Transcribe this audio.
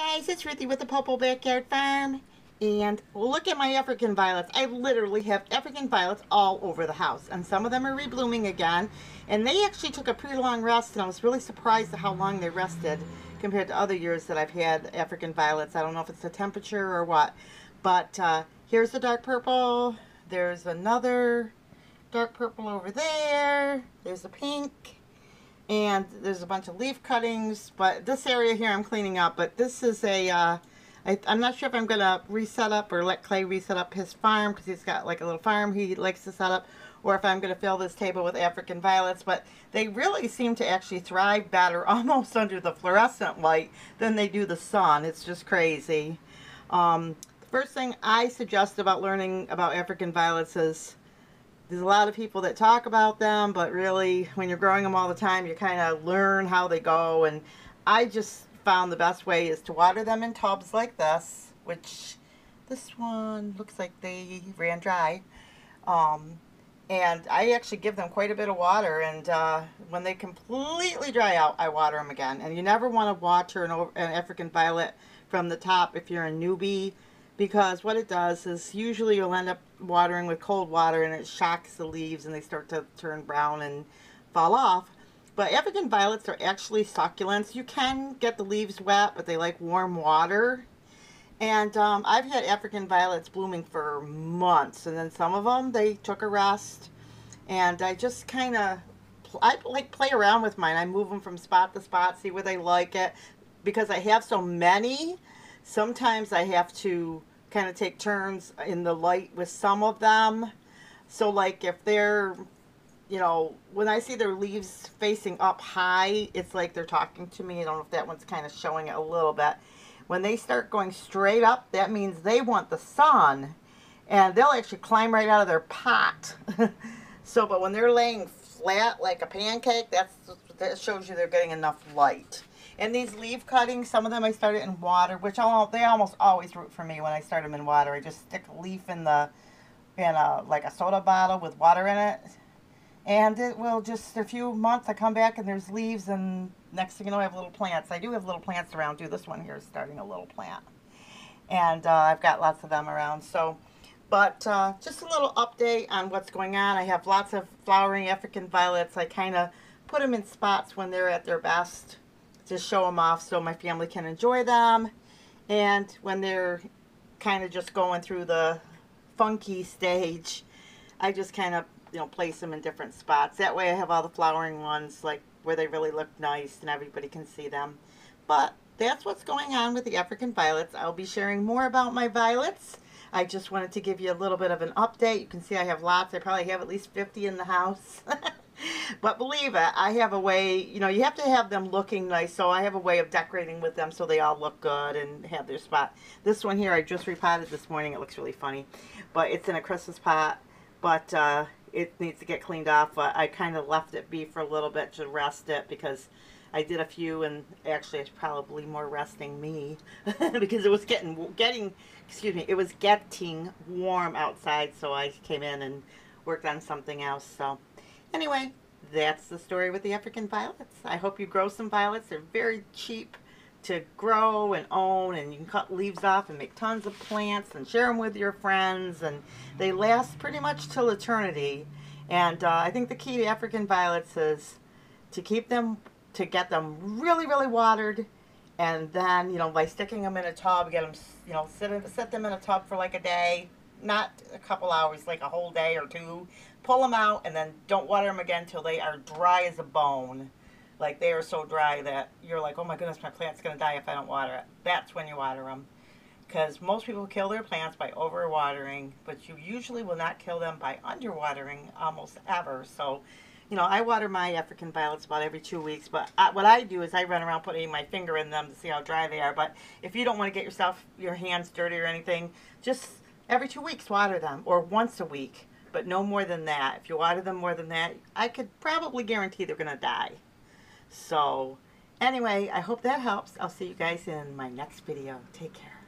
Guys, it's Ruthie with the Popo Backyard Farm, and look at my African violets. I literally have African violets all over the house, and some of them are reblooming again, and they actually took a pretty long rest, and I was really surprised at how long they rested compared to other years that I've had African violets. I don't know if it's the temperature or what, but here's the dark purple. There's another dark purple over there. There's the pink. And there's a bunch of leaf cuttings, but this area here I'm cleaning up. But this is a, I'm not sure if I'm going to reset up or let Clay reset up his farm, because he's got like a little farm he likes to set up, or if I'm going to fill this table with African violets. But they really seem to actually thrive better almost under the fluorescent light than they do the sun. It's just crazy. The first thing I suggest about learning about African violets is, there's a lot of people that talk about them, but really when you're growing them all the time, you kind of learn how they go. And I just found the best way is to water them in tubs like this, which this one looks like they ran dry. And I actually give them quite a bit of water, and when they completely dry out, I water them again. And you never want to water an African violet from the top if you're a newbie, because what it does is usually you'll end up watering with cold water and it shocks the leaves and they start to turn brown and fall off. But African violets are actually succulents. You can get the leaves wet, but they like warm water. And I've had African violets blooming for months, and then some of them, they took a rest. And I just kind of, I like play around with mine. I move them from spot to spot, see where they like it. Because I have so many, sometimes I have to kind of take turns in the light with some of them. So like if they're, you know, when I see their leaves facing up high, it's like they're talking to me. I don't know if that one's kind of showing it a little bit. When they start going straight up, that means they want the sun, and they'll actually climb right out of their pot. So, but when they're laying flat like a pancake, that shows you they're getting enough light. And these leaf cuttings, some of them I started in water, which they almost always root for me when I start them in water. I just stick a leaf in like a soda bottle with water in it. And it will just, a few months, I come back and there's leaves, and next thing you know I have little plants. I do have little plants around too. This one here is starting a little plant. And I've got lots of them around. So, but just a little update on what's going on. I have lots of flowering African violets. I kind of put them in spots when they're at their best, to show them off so my family can enjoy them. And when they're kind of just going through the funky stage, I just kind of, you know, place them in different spots. That way I have all the flowering ones like where they really look nice and everybody can see them. But that's what's going on with the African violets. I'll be sharing more about my violets. I just wanted to give you a little bit of an update. You can see I have lots. I probably have at least 50 in the house. But believe it, I have a way, you know, you have to have them looking nice, so I have a way of decorating with them so they all look good and have their spot. This one here I just repotted this morning. It looks really funny, but it's in a Christmas pot, but it needs to get cleaned off. I kind of left it be for a little bit to rest it, because I did a few, and actually it's probably more resting me because it was getting warm outside, so I came in and worked on something else. So anyway, that's the story with the African violets. I hope you grow some violets. They're very cheap to grow and own, and you can cut leaves off and make tons of plants and share them with your friends, and they last pretty much till eternity. And I think the key to African violets is to keep them, to get them really, really watered, and then, you know, by sticking them in a tub, get them, you know, set them in a tub for like a day, not a couple hours, like a whole day or two. Pull them out, and then don't water them again till they are dry as a bone. Like they are so dry that you're like, oh my goodness, my plant's going to die if I don't water it. That's when you water them. Because most people kill their plants by overwatering, but you usually will not kill them by underwatering almost ever. So, you know, I water my African violets about every 2 weeks, but what I do is I run around putting my finger in them to see how dry they are. But if you don't want to get your hands dirty or anything, just every 2 weeks water them, or once a week, but no more than that. If you water them more than that, I could probably guarantee they're going to die. So anyway, I hope that helps. I'll see you guys in my next video. Take care.